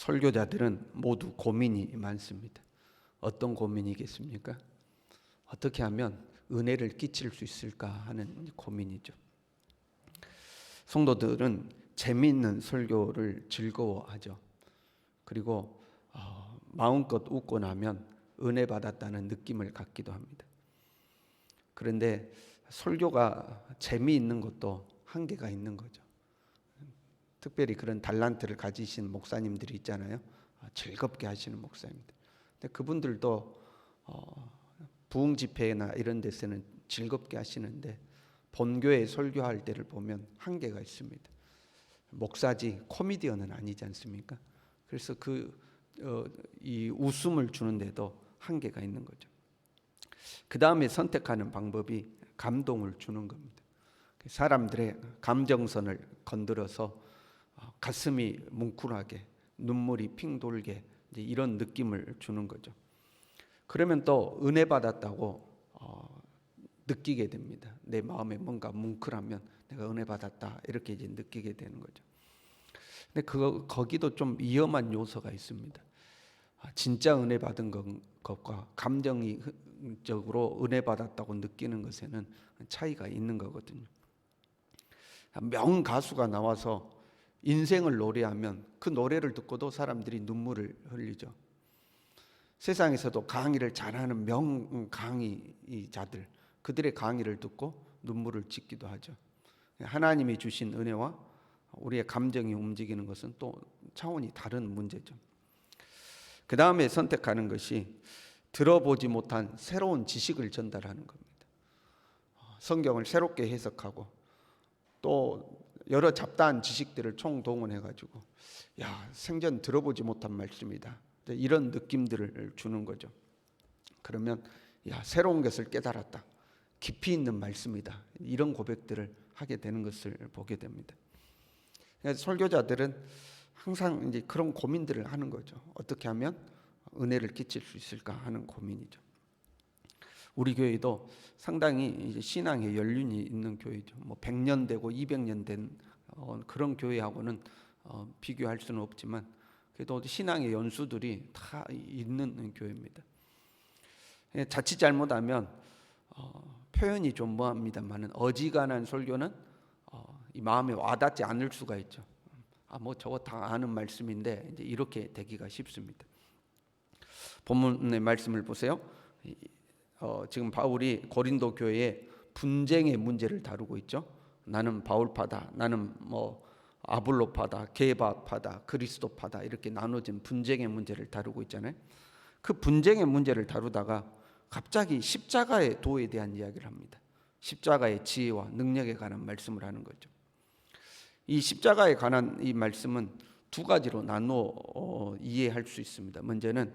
설교자들은 모두 고민이 많습니다. 어떤 고민이겠습니까? 어떻게 하면 은혜를 끼칠 수 있을까 하는 고민이죠. 성도들은 재미있는 설교를 즐거워하죠. 그리고 마음껏 웃고 나면 은혜 받았다는 느낌을 갖기도 합니다. 그런데 설교가 재미있는 것도 한계가 있는 거죠. 특별히 그런 달란트를 가지신 목사님들이 있잖아요. 즐겁게 하시는 목사님들. 근데 그분들도 부흥 집회나 이런 데서는 즐겁게 하시는데 본교회 설교할 때를 보면 한계가 있습니다. 목사지 코미디언은 아니지 않습니까? 그래서 이 웃음을 주는데도 한계가 있는 거죠. 그 다음에 선택하는 방법이 감동을 주는 겁니다. 사람들의 감정선을 건드려서 가슴이 뭉클하게 눈물이 핑 돌게 이런 느낌을 주는 거죠. 그러면 또 은혜 받았다고 느끼게 됩니다. 내 마음에 뭔가 뭉클하면 내가 은혜 받았다 이렇게 이제 느끼게 되는 거죠. 근데 거기도 좀 위험한 요소가 있습니다. 진짜 은혜 받은 것과 감정적으로 은혜 받았다고 느끼는 것에는 차이가 있는 거거든요. 명가수가 나와서 인생을 노래하면 그 노래를 듣고도 사람들이 눈물을 흘리죠. 세상에서도 강의를 잘하는 명강의자들, 그들의 강의를 듣고 눈물을 짓기도 하죠. 하나님이 주신 은혜와 우리의 감정이 움직이는 것은 또 차원이 다른 문제죠. 그 다음에 선택하는 것이 들어보지 못한 새로운 지식을 전달하는 겁니다. 성경을 새롭게 해석하고 또 여러 잡다한 지식들을 총동원해가지고 생전 들어보지 못한 말씀이다. 이런 느낌들을 주는 거죠. 그러면 새로운 것을 깨달았다. 깊이 있는 말씀이다. 이런 고백들을 하게 되는 것을 보게 됩니다. 설교자들은 항상 이제 그런 고민들을 하는 거죠. 어떻게 하면 은혜를 끼칠 수 있을까 하는 고민이죠. 우리 교회도 상당히 이제 신앙의 연륜이 있는 교회죠. 100년 되고 200년 된 그런 교회하고는 비교할 수는 없지만 그래도 신앙의 연수들이 다 있는 교회입니다. 자칫 잘못하면 표현이 좀 뭐합니다만은 어지간한 설교는 이 마음에 와닿지 않을 수가 있죠. 저거 다 아는 말씀인데 이제 이렇게 되기가 쉽습니다. 본문의 말씀을 보세요. 지금 바울이 고린도 교회에 분쟁의 문제를 다루고 있죠. 나는 바울파다, 나는 아볼로파다, 게바파다, 그리스도파다 이렇게 나눠진 분쟁의 문제를 다루고 있잖아요. 그 분쟁의 문제를 다루다가 갑자기 십자가의 도에 대한 이야기를 합니다. 십자가의 지혜와 능력에 관한 말씀을 하는 거죠. 이 십자가에 관한 이 말씀은 두 가지로 나누어 이해할 수 있습니다. 먼저는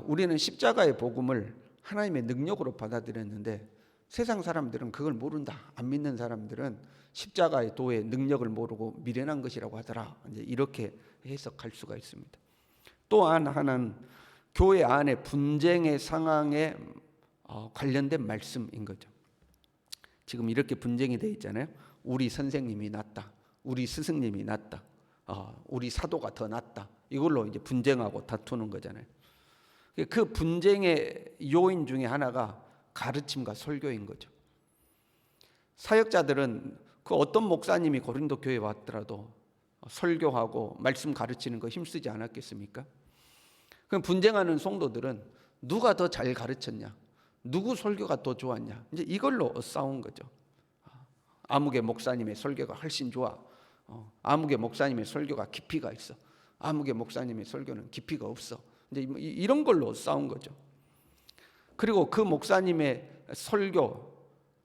우리는 십자가의 복음을 하나님의 능력으로 받아들였는데 세상 사람들은 그걸 모른다. 안 믿는 사람들은 십자가의 도의 능력을 모르고 미련한 것이라고 하더라. 이제 이렇게 해석할 수가 있습니다. 또한 하나는 교회 안에 분쟁의 상황에 관련된 말씀인 거죠. 지금 이렇게 분쟁이 돼 있잖아요. 우리 선생님이 낫다. 우리 스승님이 낫다. 우리 사도가 더 낫다. 이걸로 이제 분쟁하고 다투는 거잖아요. 그 분쟁의 요인 중에 하나가 가르침과 설교인 거죠. 사역자들은 그 어떤 목사님이 고린도 교회에 왔더라도 설교하고 말씀 가르치는 거 힘쓰지 않았겠습니까? 그럼 분쟁하는 성도들은 누가 더 잘 가르쳤냐, 누구 설교가 더 좋았냐, 이제 이걸로 싸운 거죠. 아무개 목사님의 설교가 훨씬 좋아. 아무개 목사님의 설교가 깊이가 있어. 아무개 목사님의 설교는 깊이가 없어. 이제 이런 걸로 싸운 거죠. 그리고 그 목사님의 설교,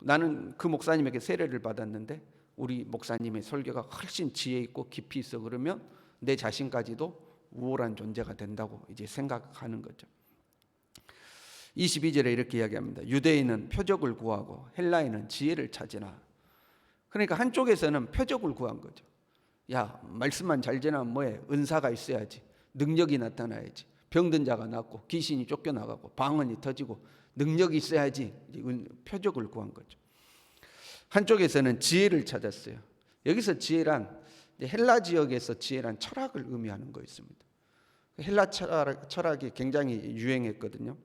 나는 그 목사님에게 세례를 받았는데 우리 목사님의 설교가 훨씬 지혜 있고 깊이 있어. 그러면 내 자신까지도 우월한 존재가 된다고 이제 생각하는 거죠. 22절에 이렇게 이야기합니다. 유대인은 표적을 구하고 헬라인은 지혜를 찾으나. 그러니까 한쪽에서는 표적을 구한 거죠. 말씀만 잘 전하면 뭐해? 은사가 있어야지. 능력이 나타나야지. 병든 자가 낫고 귀신이 쫓겨나가고 방언이 터지고 능력이 있어야지. 표적을 구한 거죠. 한쪽에서는 지혜를 찾았어요. 여기서 지혜란 헬라 지역에서 지혜란 철학을 의미하는 거였습니다. 헬라 철학이 굉장히 유행했거든요.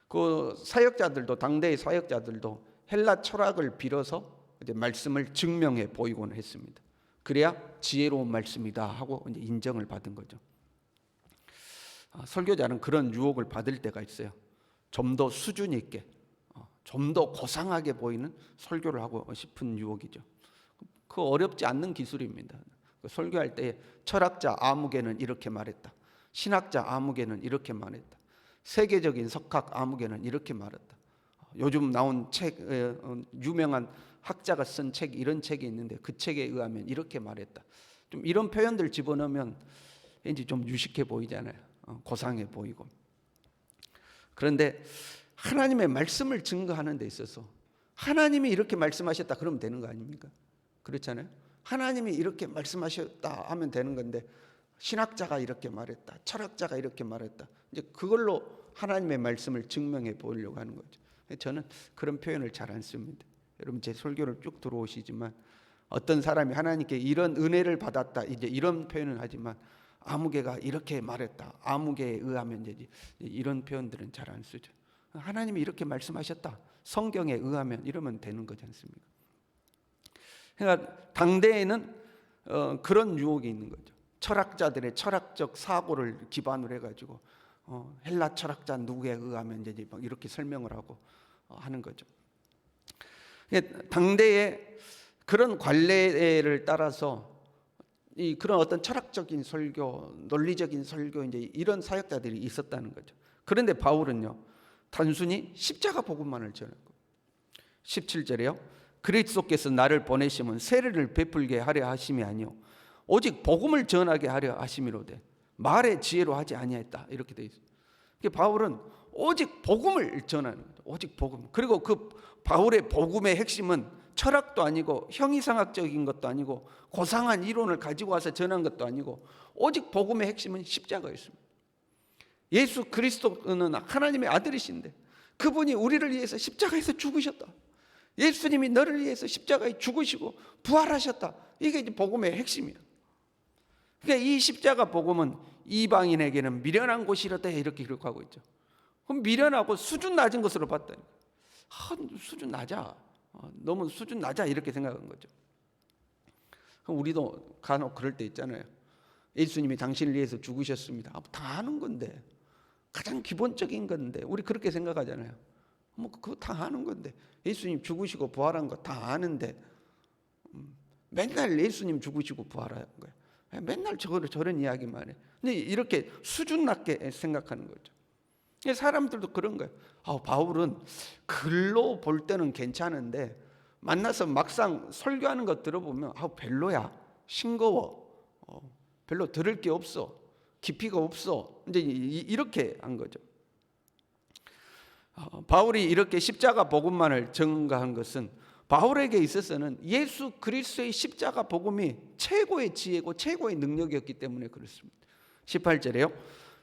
그 사역자들도, 당대의 사역자들도 헬라 철학을 빌어서 이제 말씀을 증명해 보이곤 했습니다. 그래야 지혜로운 말씀이다 하고 이제 인정을 받은 거죠. 설교자는 그런 유혹을 받을 때가 있어요. 좀 더 수준 있게, 좀 더 고상하게 보이는 설교를 하고 싶은 유혹이죠. 그 어렵지 않는 기술입니다. 설교할 때 철학자 아무개는 이렇게 말했다, 신학자 아무개는 이렇게 말했다, 세계적인 석학 아무개는 이렇게 말했다, 요즘 나온 책, 유명한 학자가 쓴 책, 이런 책이 있는데 그 책에 의하면 이렇게 말했다. 좀 이런 표현들 집어넣으면 왠지 좀 유식해 보이잖아요. 고상해 보이고. 그런데 하나님의 말씀을 증거하는 데 있어서 하나님이 이렇게 말씀하셨다 그러면 되는 거 아닙니까? 그렇잖아요. 하나님이 이렇게 말씀하셨다 하면 되는 건데, 신학자가 이렇게 말했다, 철학자가 이렇게 말했다, 이제 그걸로 하나님의 말씀을 증명해 보려고 하는 거죠. 저는 그런 표현을 잘 안 씁니다. 여러분 제 설교를 쭉 들어오시지만 어떤 사람이 하나님께 이런 은혜를 받았다, 이제 이런 표현은 하지만 아무개가 이렇게 말했다, 아무개에 의하면 되지, 이런 표현들은 잘 안 쓰죠. 하나님이 이렇게 말씀하셨다, 성경에 의하면, 이러면 되는 거지 않습니까? 그러니까 당대에는 그런 유혹이 있는 거죠. 철학자들의 철학적 사고를 기반으로 해가지고 헬라 철학자 누구에 의하면 이제 막 이렇게 설명을 하고 하는 거죠. 당대에 그런 관례를 따라서 그런 어떤 철학적인 설교, 논리적인 설교, 이제 이런 사역자들이 있었다는 거죠. 그런데 바울은요, 단순히 십자가 복음만을 전하고, 17절에요. 그리스도께서 나를 보내심은 세례를 베풀게 하려 하심이 아니요 오직 복음을 전하게 하려 하심이로되 말의 지혜로 하지 아니하였다, 이렇게 돼 있어요. 바울은 오직 복음을 전하는 거죠. 오직 복음. 그리고 그 바울의 복음의 핵심은 철학도 아니고 형이상학적인 것도 아니고 고상한 이론을 가지고 와서 전한 것도 아니고, 오직 복음의 핵심은 십자가였습니다. 예수 그리스도는 하나님의 아들이신데 그분이 우리를 위해서 십자가에서 죽으셨다. 예수님이 너를 위해서 십자가에 죽으시고 부활하셨다. 이게 이제 복음의 핵심이야. 그러니까 이 십자가 복음은 이방인에게는 미련한 곳이라다, 이렇게 기록하고 있죠. 그럼 미련하고 수준 낮은 것으로 봤다니. 수준 낮아. 너무 수준 낮아, 이렇게 생각한 거죠. 그럼 우리도 간혹 그럴 때 있잖아요. 예수님이 당신을 위해서 죽으셨습니다. 다 아는 건데, 가장 기본적인 건데 우리 그렇게 생각하잖아요. 뭐 그거 다 아는 건데, 예수님 죽으시고 부활한 거 다 아는데 맨날 예수님 죽으시고 부활한 거예요. 맨날 저런 이야기만 해. 근데 이렇게 수준 낮게 생각하는 거죠. 사람들도 그런 거예요. 바울은 글로 볼 때는 괜찮은데 만나서 막상 설교하는 거 들어보면 별로야, 싱거워, 별로 들을 게 없어, 깊이가 없어, 이제 이렇게 한 거죠. 바울이 이렇게 십자가 복음만을 증거한 것은 바울에게 있어서는 예수 그리스도의 십자가 복음이 최고의 지혜고 최고의 능력이었기 때문에 그렇습니다. 18절에요.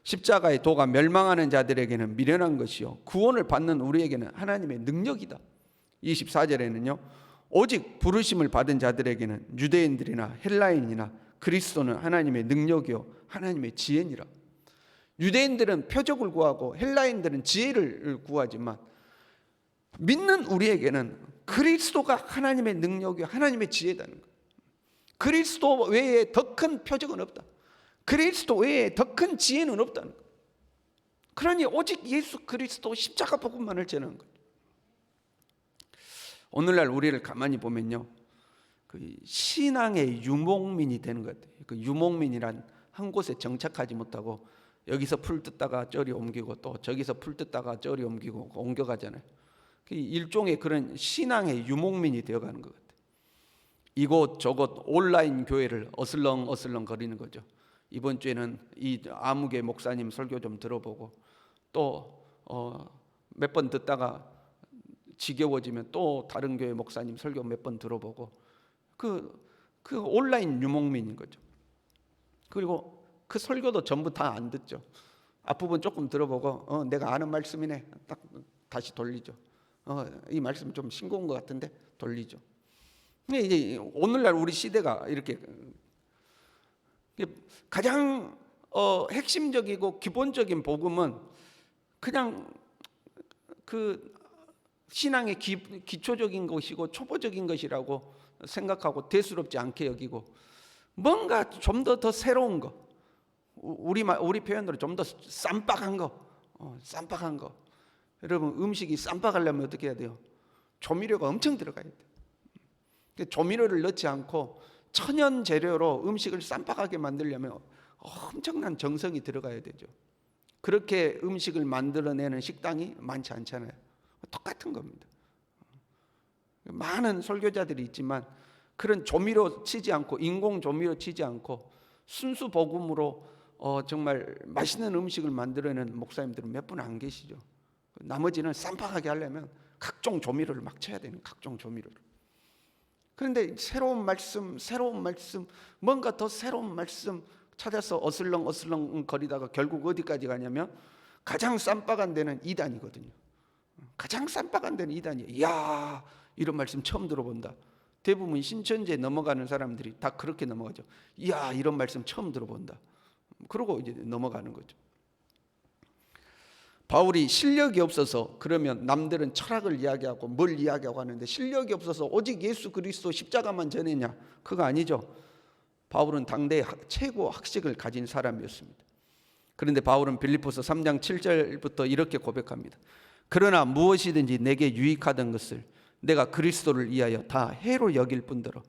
십자가의 도가 멸망하는 자들에게는 미련한 것이요 구원을 받는 우리에게는 하나님의 능력이다. 24절에는요. 오직 부르심을 받은 자들에게는 유대인들이나 헬라인이나 그리스도는 하나님의 능력이요 하나님의 지혜니라. 유대인들은 표적을 구하고 헬라인들은 지혜를 구하지만 믿는 우리에게는 그리스도가 하나님의 능력이요 하나님의 지혜다는 거예요. 그리스도 외에 더 큰 표적은 없다. 그리스도 외에 더 큰 지혜는 없다는 거예요. 그러니 오직 예수 그리스도 십자가 복음만을 전하는 거예요. 오늘날 우리를 가만히 보면요, 그 신앙의 유목민이 되는 것 같아요. 그 유목민이란 한 곳에 정착하지 못하고 여기서 풀 뜯다가 저리 옮기고 또 저기서 풀 뜯다가 저리 옮기고 옮겨가잖아요. 일종의 그런 신앙의 유목민이 되어가는 것 같아요. 이곳 저곳 온라인 교회를 어슬렁 거리는 거죠. 이번 주에는 이 아무개 목사님 설교 좀 들어보고 또 몇 번 듣다가 지겨워지면 또 다른 교회 목사님 설교 몇 번 들어보고 그 온라인 유목민인 거죠. 그리고 그 설교도 전부 다 안 듣죠. 앞부분 조금 들어보고 내가 아는 말씀이네, 딱 다시 돌리죠. 이 말씀 좀 싱거운 것 같은데 돌리죠. 근데 이제 오늘날 우리 시대가 이렇게 가장 핵심적이고 기본적인 복음은 그냥 그 신앙의 기초적인 것이고 초보적인 것이라고 생각하고 대수롭지 않게 여기고, 뭔가 좀 더 새로운 거, 우리 표현으로 좀 더 쌈박한 거. 여러분, 음식이 쌈박하려면 어떻게 해야 돼요? 조미료가 엄청 들어가야 돼요. 조미료를 넣지 않고 천연 재료로 음식을 쌈박하게 만들려면 엄청난 정성이 들어가야 되죠. 그렇게 음식을 만들어내는 식당이 많지 않잖아요. 똑같은 겁니다. 많은 설교자들이 있지만 그런 조미료 치지 않고, 인공 조미료 치지 않고 순수 복음으로 정말 맛있는 음식을 만들어내는 목사님들은 몇 분 안 계시죠. 나머지는 쌈박하게 하려면 각종 조미료를 막 쳐야 되는, 각종 조미료를. 그런데 새로운 말씀, 뭔가 더 새로운 말씀 찾아서 어슬렁 거리다가 결국 어디까지 가냐면 가장 쌈박한 데는 이단이거든요. 가장 쌈박한 데는 이단이에요. 이야, 이런 말씀 처음 들어본다. 대부분 신천지에 넘어가는 사람들이 다 그렇게 넘어가죠. 이야, 이런 말씀 처음 들어본다. 그러고 이제 넘어가는 거죠. 바울이 실력이 없어서, 그러면 남들은 철학을 이야기하고 뭘 이야기하고 하는데 실력이 없어서 오직 예수 그리스도 십자가만 전했냐? 그거 아니죠. 바울은 당대의 최고 학식을 가진 사람이었습니다. 그런데 바울은 빌립보서 3장 7절부터 이렇게 고백합니다. 그러나 무엇이든지 내게 유익하던 것을 내가 그리스도를 위하여 다 해로 여길 뿐더러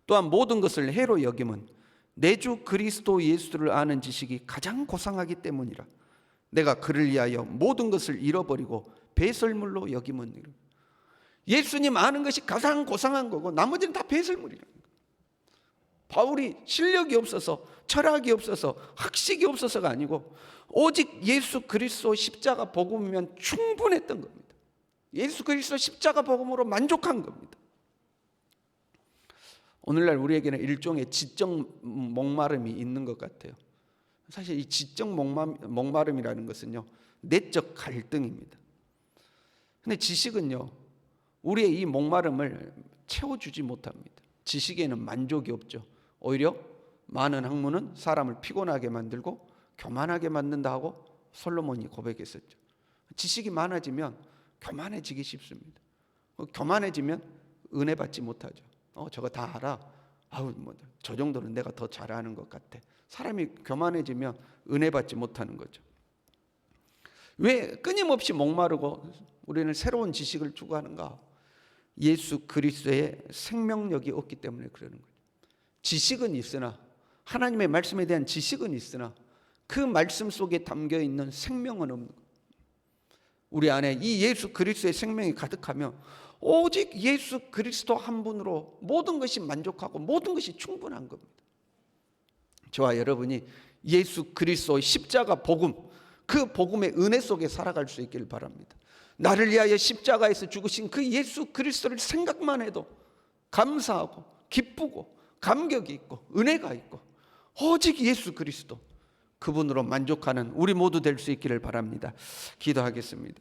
또한 모든 것을 해로 여김은 내 주 그리스도 예수를 아는 지식이 가장 고상하기 때문이라. 내가 그를 위하여 모든 것을 잃어버리고 배설물로 여김은. 예수님 아는 것이 가장 고상한 거고 나머지는 다 배설물이라는 거예요. 바울이 실력이 없어서, 철학이 없어서, 학식이 없어서가 아니고 오직 예수 그리스도 십자가 복음이면 충분했던 겁니다. 예수 그리스도 십자가 복음으로 만족한 겁니다. 오늘날 우리에게는 일종의 지적 목마름이 있는 것 같아요. 사실 이 지적 목마름이라는 것은요, 내적 갈등입니다. 근데 지식은요, 우리의 이 목마름을 채워주지 못합니다. 지식에는 만족이 없죠. 오히려 많은 학문은 사람을 피곤하게 만들고 교만하게 만든다 하고 솔로몬이 고백했었죠. 지식이 많아지면 교만해지기 쉽습니다. 교만해지면 은혜 받지 못하죠. 저거 다 알아. 저 정도는 내가 더 잘하는 것 같아. 사람이 교만해지면 은혜 받지 못하는 거죠. 왜 끊임없이 목마르고 우리는 새로운 지식을 추구하는가? 예수 그리스도의 생명력이 없기 때문에 그러는 거죠. 지식은 있으나, 하나님의 말씀에 대한 지식은 있으나 그 말씀 속에 담겨 있는 생명은 없는 거예요. 우리 안에 이 예수 그리스도의 생명이 가득하면 오직 예수 그리스도 한 분으로 모든 것이 만족하고 모든 것이 충분한 겁니다. 저와 여러분이 예수 그리스도의 십자가 복음, 그 복음의 은혜 속에 살아갈 수 있기를 바랍니다. 나를 위하여 십자가에서 죽으신 그 예수 그리스도를 생각만 해도 감사하고 기쁘고 감격이 있고 은혜가 있고, 오직 예수 그리스도, 그분으로 만족하는 우리 모두 될 수 있기를 바랍니다. 기도하겠습니다.